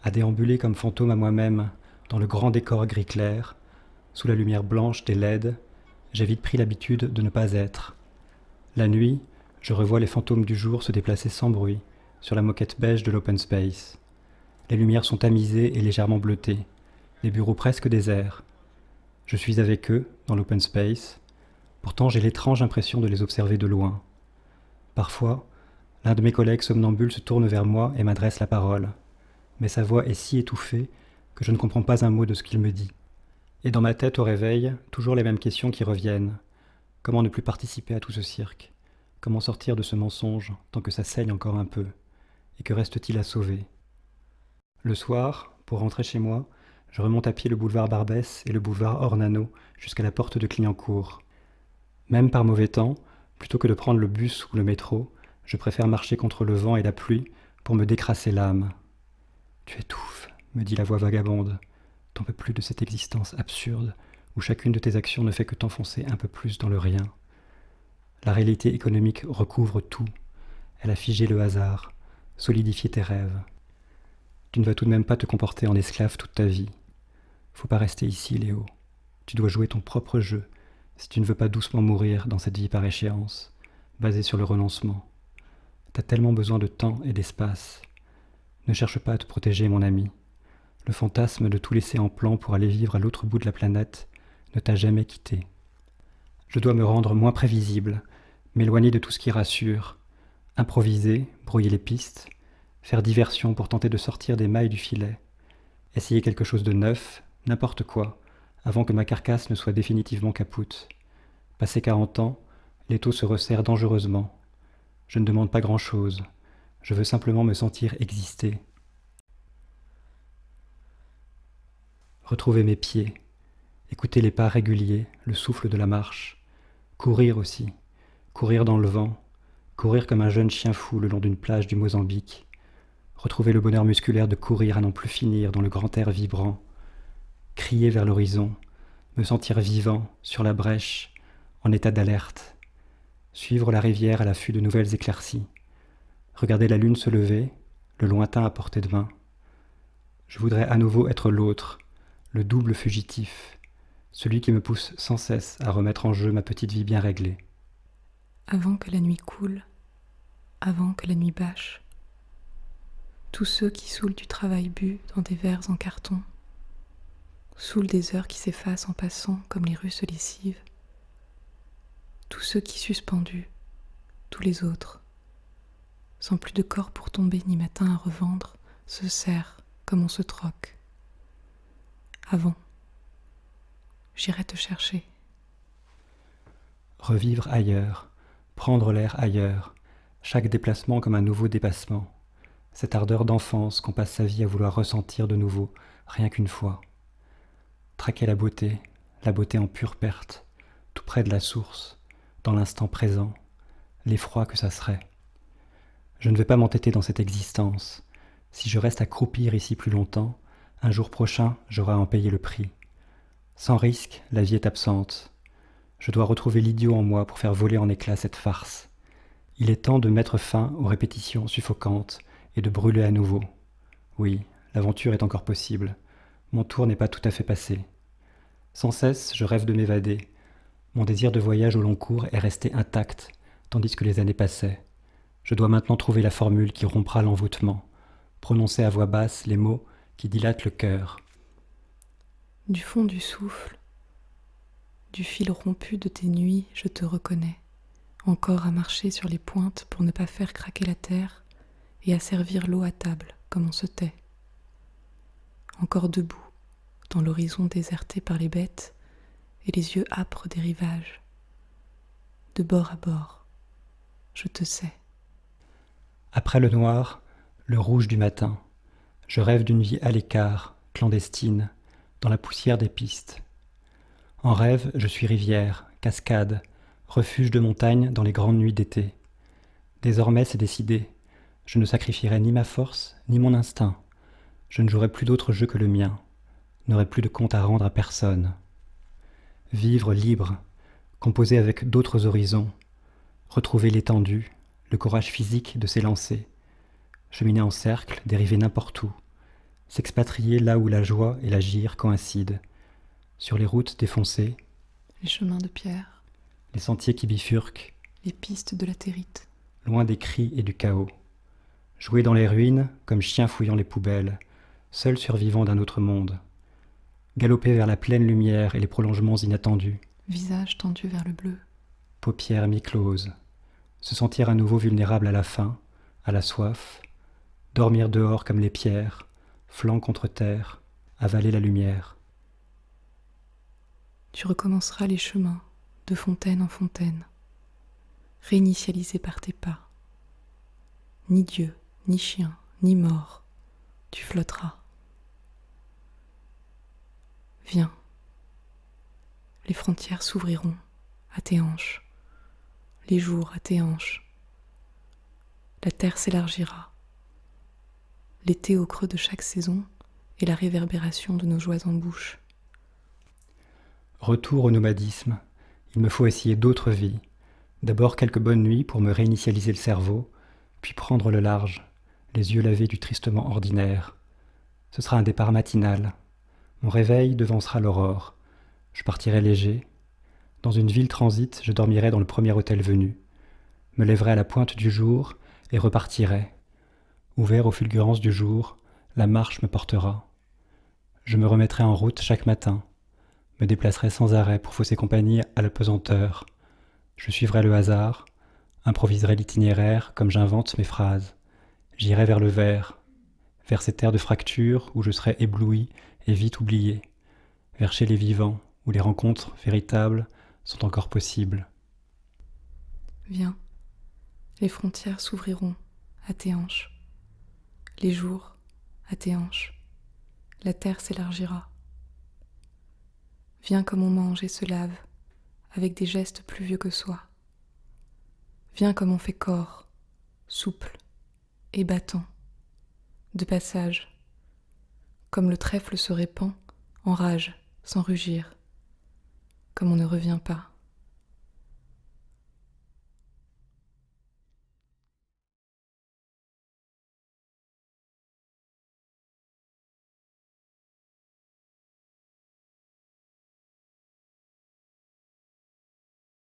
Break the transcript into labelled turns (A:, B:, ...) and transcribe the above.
A: à déambuler comme fantôme à moi-même dans le grand décor gris clair, sous la lumière blanche des LED, j'ai vite pris l'habitude de ne pas être. La nuit, je revois les fantômes du jour se déplacer sans bruit sur la moquette beige de l'open space. Les lumières sont tamisées et légèrement bleutées, les bureaux presque déserts. Je suis avec eux, dans l'open space, pourtant j'ai l'étrange impression de les observer de loin. Parfois, l'un de mes collègues somnambules se tourne vers moi et m'adresse la parole, mais sa voix est si étouffée que je ne comprends pas un mot de ce qu'il me dit. Et dans ma tête au réveil, toujours les mêmes questions qui reviennent. Comment ne plus participer à tout ce cirque? Comment sortir de ce mensonge tant que ça saigne encore un peu? Et que reste-t-il à sauver? Le soir, pour rentrer chez moi, je remonte à pied le boulevard Barbès et le boulevard Ornano jusqu'à la porte de Clignancourt. Même par mauvais temps, plutôt que de prendre le bus ou le métro, je préfère marcher contre le vent et la pluie pour me décrasser l'âme. Tu étouffes, me dit la voix vagabonde. T'en peux plus de cette existence absurde où chacune de tes actions ne fait que t'enfoncer un peu plus dans le rien. La réalité économique recouvre tout. Elle a figé le hasard, solidifié tes rêves. Tu ne vas tout de même pas te comporter en esclave toute ta vie. Faut pas rester ici, Léo. Tu dois jouer ton propre jeu si tu ne veux pas doucement mourir dans cette vie par échéance, basée sur le renoncement. T'as tellement besoin de temps et d'espace. Ne cherche pas à te protéger, mon ami. Le fantasme de tout laisser en plan pour aller vivre à l'autre bout de la planète ne t'a jamais quitté. Je dois me rendre moins prévisible, m'éloigner de tout ce qui rassure, improviser, brouiller les pistes, faire diversion pour tenter de sortir des mailles du filet, essayer quelque chose de neuf, n'importe quoi, avant que ma carcasse ne soit définitivement capoute. Passé 40 ans, l'étau se resserre dangereusement. Je ne demande pas grand-chose. Je veux simplement me sentir exister. Retrouver mes pieds, écouter les pas réguliers, le souffle de la marche, courir aussi, courir dans le vent, courir comme un jeune chien fou le long d'une plage du Mozambique, retrouver le bonheur musculaire de courir à n'en plus finir dans le grand air vibrant, crier vers l'horizon, me sentir vivant, sur la brèche, en état d'alerte, suivre la rivière à l'affût de nouvelles éclaircies, regarder la lune se lever, le lointain à portée de main. Je voudrais à nouveau être l'autre, le double fugitif, celui qui me pousse sans cesse à remettre en jeu ma petite vie bien réglée.
B: Avant que la nuit coule, avant que la nuit bâche, tous ceux qui saoulent du travail bu dans des verres en carton, saoulent des heures qui s'effacent en passant comme les russes lessives, tous ceux qui suspendus, tous les autres, sans plus de corps pour tomber ni matin à revendre, se serrent comme on se troque. Avant, j'irai te chercher.
A: Revivre ailleurs, prendre l'air ailleurs, chaque déplacement comme un nouveau dépassement, cette ardeur d'enfance qu'on passe sa vie à vouloir ressentir de nouveau, rien qu'une fois. Traquer la beauté en pure perte, tout près de la source, dans l'instant présent, l'effroi que ça serait. Je ne vais pas m'entêter dans cette existence. Si je reste à croupir ici plus longtemps, un jour prochain, j'aurai à en payer le prix. Sans risque, la vie est absente. Je dois retrouver l'idiot en moi pour faire voler en éclats cette farce. Il est temps de mettre fin aux répétitions suffocantes et de brûler à nouveau. Oui, l'aventure est encore possible. Mon tour n'est pas tout à fait passé. Sans cesse, je rêve de m'évader. Mon désir de voyage au long cours est resté intact, tandis que les années passaient. Je dois maintenant trouver la formule qui rompra l'envoûtement, prononcer à voix basse les mots qui dilatent le cœur.
B: Du fond du souffle, du fil rompu de tes nuits, je te reconnais, encore à marcher sur les pointes pour ne pas faire craquer la terre et à servir l'eau à table comme on se tait. Encore debout, dans l'horizon déserté par les bêtes et les yeux âpres des rivages. De bord à bord, je te sais.
A: Après le noir, le rouge du matin, je rêve d'une vie à l'écart, clandestine, dans la poussière des pistes. En rêve, je suis rivière, cascade, refuge de montagne dans les grandes nuits d'été. Désormais, c'est décidé. Je ne sacrifierai ni ma force, ni mon instinct. Je ne jouerai plus d'autre jeu que le mien, n'aurai plus de compte à rendre à personne. Vivre libre, composer avec d'autres horizons, retrouver l'étendue, le courage physique de s'élancer, cheminer en cercle, dériver n'importe où, s'expatrier là où la joie et l'agir coïncident, sur les routes défoncées,
B: les chemins de pierre,
A: les sentiers qui bifurquent,
B: les pistes de latérite,
A: loin des cris et du chaos. Jouer dans les ruines comme chien fouillant les poubelles, seul survivant d'un autre monde. Galoper vers la pleine lumière et les prolongements inattendus,
B: visage tendu vers le bleu,
A: paupières mi-closes. Se sentir à nouveau vulnérable à la faim, à la soif, dormir dehors comme les pierres, flanc contre terre, avaler la lumière.
B: Tu recommenceras les chemins de fontaine en fontaine, réinitialisés par tes pas. Ni Dieu, ni chien, ni mort, tu flotteras. Viens, les frontières s'ouvriront à tes hanches, les jours à tes hanches. La terre s'élargira, l'été au creux de chaque saison et la réverbération de nos joies en bouche.
A: Retour au nomadisme, il me faut essayer d'autres vies. D'abord quelques bonnes nuits pour me réinitialiser le cerveau, puis prendre le large, les yeux lavés du tristement ordinaire. Ce sera un départ matinal. Mon réveil devancera l'aurore. Je partirai léger. Dans une ville transit, je dormirai dans le premier hôtel venu. Me lèverai à la pointe du jour et repartirai. Ouvert aux fulgurances du jour, la marche me portera. Je me remettrai en route chaque matin. Me déplacerai sans arrêt pour fausser compagnie à la pesanteur. Je suivrai le hasard, improviserai l'itinéraire comme j'invente mes phrases. J'irai vers le vert, vers ces terres de fracture où je serai ébloui et vite oublié, vers chez les vivants où les rencontres véritables sont encore possibles.
B: Viens, les frontières s'ouvriront à tes hanches, les jours à tes hanches, la terre s'élargira. Viens comme on mange et se lave, avec des gestes plus vieux que soi. Viens comme on fait corps, souple et battant, de passage, comme le trèfle se répand en rage sans rugir, comme on ne revient pas.